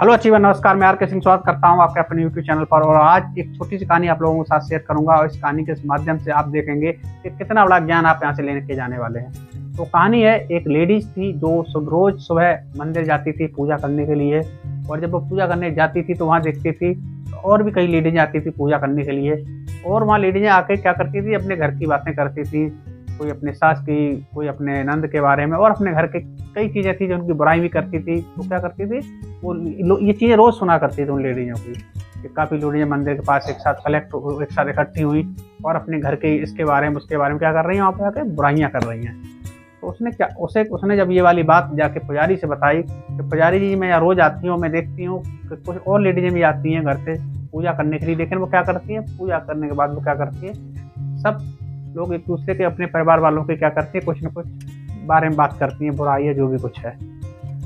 Hello achiever, नमस्कार। मैं are के सिंह स्वागत करता हूं आपके अपने यूट्यूब चैनल पर। और आज एक छोटी सी कहानी आप लोगों के साथ शेयर करूंगा और इस कहानी के माध्यम से आप देखेंगे कि कितना बड़ा ज्ञान आप यहां से लेने के जाने वाले हैं। तो कहानी है, एक लेडीज थी जो रोज सुबह मंदिर जाती थी पूजा करने के लिए। और जब वो पूजा करने जाती थी तो वहाँ देखती थी और भी कई लेडीज आती थी पूजा करने के लिए। और वहाँ लेडीजें आके क्या करती थी, अपने घर की बातें करती थी। कोई अपने सास की, कोई अपने नंद के बारे में, और अपने घर के कई चीज़ें थी जो उनकी बुराई भी करती थी। तो क्या करती थी वो, ये चीज़ें रोज़ सुना करती थी उन लेडीज़ों की कि काफ़ी लेडीज़ें मंदिर के पास एक साथ इकट्ठी हुई और अपने घर के इसके बारे में उसके बारे में क्या कर रही हैं, वहाँ पे आके बुराइयाँ कर रही हैं। तो उसने जब ये वाली बात जाके पुजारी से बताई कि पुजारी जी, मैं यहाँ रोज़ आती हूँ, मैं देखती हूँ कि कुछ और लेडीज़ें भी आती हैं घर से पूजा करने के लिए, लेकिन वो क्या करती हैं, पूजा करने के बाद वो क्या करती हैं, सब लोग एक दूसरे के, अपने परिवार वालों के क्या करते हैं, कुछ न कुछ बारे में बात करती हैं, बुराई है जो भी कुछ है।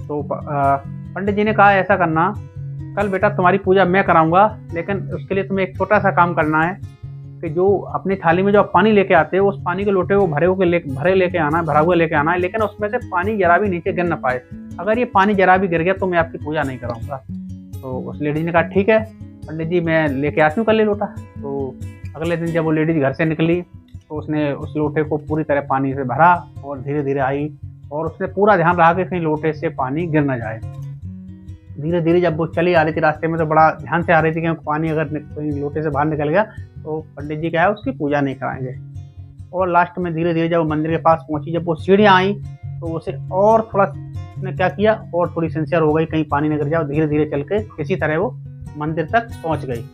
तो पंडित जी ने कहा, ऐसा करना, कल बेटा तुम्हारी पूजा मैं कराऊंगा, लेकिन उसके लिए तुम्हें एक छोटा सा काम करना है कि जो अपनी थाली में जो आप पानी लेके आते हो, उस पानी के लोटे को भरा हुआ लेके आना है, लेकिन उसमें से पानी जरा भी नीचे गिर ना पाए। अगर ये पानी जरा भी गिर गया तो मैं आपकी पूजा नहीं कराऊंगा। तो उस लेडीज ने कहा, ठीक है पंडित जी, मैं लेके आती हूँ कल ये लोटा। तो अगले दिन जब वो लेडीज घर से निकली तो उसने उस लोटे को पूरी तरह पानी से भरा और धीरे धीरे आई, और उसने पूरा ध्यान रखा कि कहीं लोटे से पानी गिर न जाए। धीरे धीरे जब वो चली आ रही थी रास्ते में तो बड़ा ध्यान से आ रही थी कि पानी अगर कहीं लोटे से बाहर निकल गया तो पंडित जी क्या है, उसकी पूजा नहीं कराएंगे। और लास्ट में धीरे धीरे जब वो मंदिर के पास पहुंची, जब वो सीढ़ियाँ आई तो उसे और थोड़ा, उसने क्या किया, और थोड़ी सिंसियर हो गई कहीं पानी न गिर जाए। धीरे धीरे चल के किसी तरह वो मंदिर तक पहुँच गई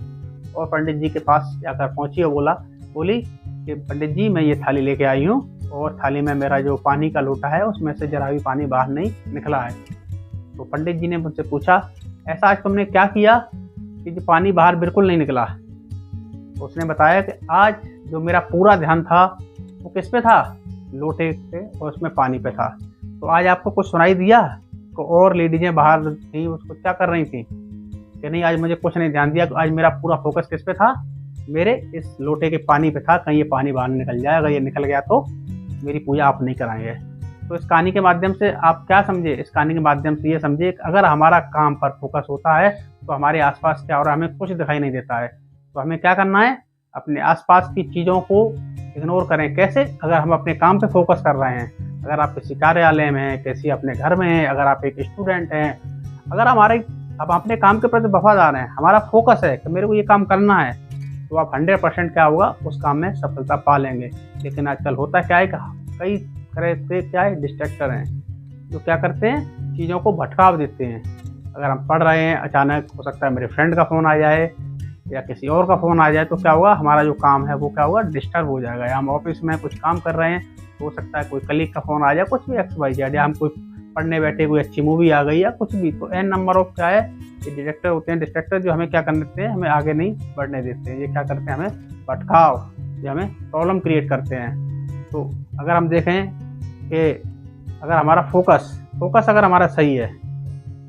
और पंडित जी के पास जाकर पहुँची और बोली कि पंडित जी, मैं ये थाली लेके आई हूँ और थाली में मेरा जो पानी का लोटा है उसमें से जरा भी पानी बाहर नहीं निकला है। तो पंडित जी ने मुझसे पूछा, ऐसा आज तुमने क्या किया कि जो पानी बाहर बिल्कुल नहीं निकला? तो उसने बताया कि आज जो मेरा पूरा ध्यान था वो किस पे था, लोटे पे और उसमें पानी पे था। तो आज आपको कुछ सुनाई दिया तो और लेडीजें बाहर थी, उसको क्या कर रही थी कि नहीं, आज मुझे कुछ नहीं ध्यान दिया। आज मेरा पूरा फोकस किस पे था, मेरे इस लोटे के पानी पे था, कहीं ये पानी बाहर निकल जाए, अगर ये निकल गया तो मेरी पूजा आप नहीं कराएंगे। तो इस कहानी के माध्यम से आप क्या समझे? इस कहानी के माध्यम से ये समझे कि अगर हमारा काम पर फोकस होता है तो हमारे आसपास क्या हो रहा है हमें कुछ दिखाई नहीं देता है। तो हमें क्या करना है, अपने आसपास की चीज़ों को इग्नोर करें। कैसे? अगर हम अपने काम पे फोकस कर रहे हैं, अगर आप किसी कार्यालय में हैं, किसी अपने घर में हैं, अगर आप एक स्टूडेंट हैं, अगर आप अपने काम के प्रति वफादार हैं, हमारा फोकस है कि मेरे को ये काम करना है, तो आप 100% क्या होगा, उस काम में सफलता पा लेंगे। लेकिन आजकल होता क्या है कि कई तरह के क्या है, डिस्ट्रैक्टर हैं जो क्या करते हैं, चीज़ों को भटकाव देते हैं। अगर हम पढ़ रहे हैं, अचानक हो सकता है मेरे फ्रेंड का फ़ोन आ जाए या किसी और का फ़ोन आ जाए, तो क्या होगा, हमारा जो काम है वो क्या होगा, डिस्टर्ब हो जाएगा। या हम ऑफिस में कुछ काम कर रहे हैं तो हो सकता है कोई कलीग का फ़ोन आ जाए, कुछ भी XYZ, या हम कोई पढ़ने बैठे, कोई अच्छी मूवी आ गई या कुछ भी, तो n नंबर ऑफ क्या है, ये डिस्ट्रैक्टर होते हैं। डिस्ट्रैक्टर जो हमें क्या कर देते हैं, हमें आगे नहीं बढ़ने देते हैं। ये क्या करते हैं, हमें भटकाव, ये हमें प्रॉब्लम क्रिएट करते हैं। तो अगर हम देखें कि अगर हमारा फोकस अगर हमारा सही है,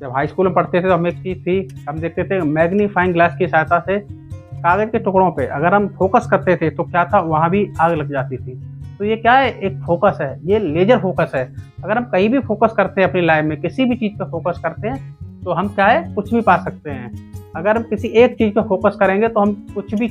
जब हाई स्कूल में पढ़ते थे तो हम एक चीज़ थी, हम देखते थे मैग्नीफाइंग ग्लास की सहायता से कागज़ के टुकड़ों पे अगर हम फोकस करते थे तो क्या था, वहाँ भी आग लग जाती थी। तो ये क्या है, एक फोकस है, ये लेजर फोकस है। अगर हम कहीं भी फोकस करते हैं अपनी लाइफ में, किसी भी चीज़ पर फोकस करते हैं तो हम क्या है, कुछ भी पा सकते हैं। अगर हम किसी एक चीज़ पर फोकस करेंगे तो हम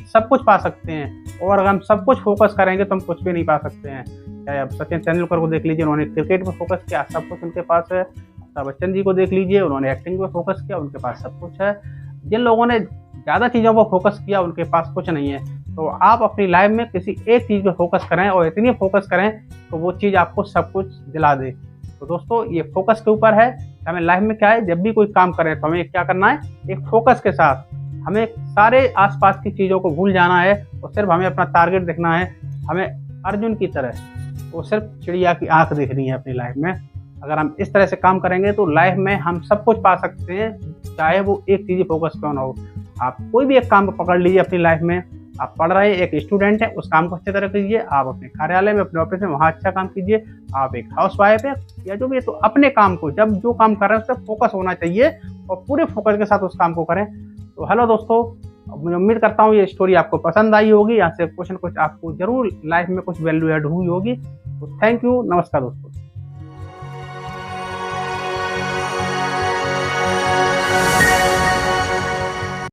सब कुछ पा सकते हैं, और अगर हम सब कुछ फोकस करेंगे तो हम कुछ भी नहीं पा सकते हैं। चाहे आप सचिन तेंदुलकर को देख लीजिए, उन्होंने क्रिकेट पर फोकस किया, सब कुछ उनके पास है। अमिताभ बच्चन जी को देख लीजिए, उन्होंने एक्टिंग पर फोकस किया, उनके पास सब कुछ है। जिन लोगों ने ज़्यादा चीज़ों पर फोकस किया उनके पास कुछ नहीं है। तो आप अपनी लाइफ में किसी एक चीज़ पर फोकस करें और इतनी फोकस करें तो वो चीज़ आपको सब कुछ दिला दे। तो दोस्तों, ये फोकस के ऊपर है। हमें लाइफ में क्या है, जब भी कोई काम करें तो हमें क्या करना है, एक फोकस के साथ हमें सारे आसपास की चीज़ों को भूल जाना है और सिर्फ हमें अपना टारगेट देखना है। हमें अर्जुन की तरह वो सिर्फ चिड़िया की आंख देखनी है अपनी लाइफ में। अगर हम इस तरह से काम करेंगे तो लाइफ में हम सब कुछ पा सकते हैं, चाहे वो एक चीज़ फोकस क्यों ना हो। आप कोई भी एक काम पकड़ लीजिए अपनी लाइफ में। आप पढ़ रहे हैं, एक स्टूडेंट है, उस काम को अच्छी तरह कीजिए। आप अपने कार्यालय में, अपने ऑफिस में, वहाँ अच्छा काम कीजिए। आप एक हाउसवाइफ है या जो भी है, तो अपने काम को, जब जो काम कर रहे हैं उस पर फोकस होना चाहिए और पूरे फोकस के साथ उस काम को करें। तो हेलो दोस्तों, मैं उम्मीद करता हूँ ये स्टोरी आपको पसंद आई होगी। यहाँ से कुछ न कुछ आपको जरूर लाइफ में कुछ वैल्यू ऐड हुई होगी। तो थैंक यू, नमस्कार दोस्तों।